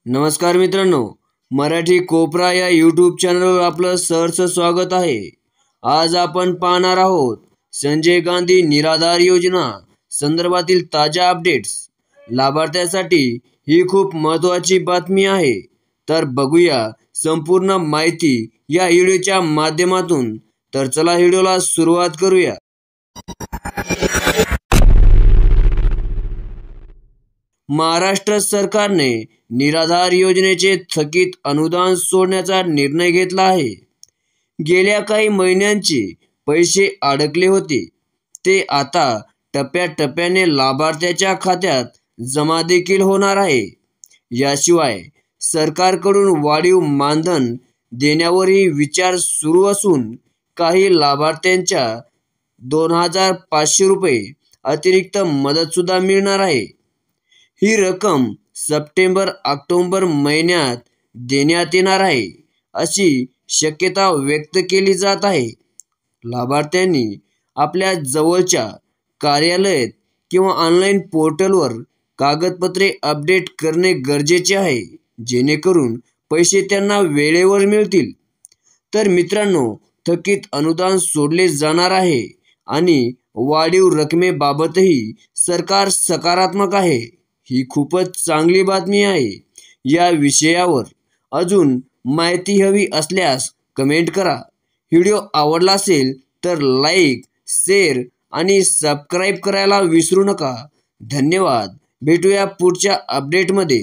नमस्कार मित्रांनो, मराठी कोपरा या यूट्यूब चॅनलवर आपलं सहर्ष स्वागत आहे। आज आपण पाहणार आहोत संजय गांधी निराधार योजना संदर्भातील ताजा अपडेट्स। लाभार्थ्यांसाठी ही खूप महत्त्वाची बातमी आहे, तर बघूया संपूर्ण माहिती या व्हिडिओच्या माध्यमातून। तर चला व्हिडिओला सुरुवात करूया। महाराष्ट्र सरकारने निराधार योजनेचे थकीत अनुदान सोडण्याचा निर्णय घेतला आहे। गेल्या काही महिन्यांचे पैसे अडकले होते, ते आता टप्प्याटप्प्याने लाभार्थ्याच्या खात्यात जमा देखील होणार आहे। याशिवाय सरकारकडून वाढीव मानधन देण्यावरही विचार सुरू असून काही लाभार्थ्यांच्या 2500 रुपये अतिरिक्त मदत सुद्धा मिळणार आहे। ही रक्कम सप्टेंबर-ऑक्टोबर महिन्यात देण्यात येणार आहे, अशी शक्यता व्यक्त केली जात आहे। लाभार्थ्यांनी आपल्या जवळच्या कार्यालयात किंवा ऑनलाईन पोर्टलवर कागदपत्रे अपडेट करणे गरजेचे आहे, जेणेकरून पैसे त्यांना वेळेवर मिळतील। तर मित्रांनो, थकीत अनुदान सोडले जाणार आहे आणि वाढीव रकमेबाबतही सरकार सकारात्मक आहे। ही खूपच चांगली बातमी आहे। या विषयावर अजून माहिती हवी असल्यास कमेंट करा। व्हिडिओ आवडला असेल तर लाईक, शेअर आणि सबस्क्राईब करायला विसरू नका। धन्यवाद। भेटूया पुढच्या अपडेटमध्ये।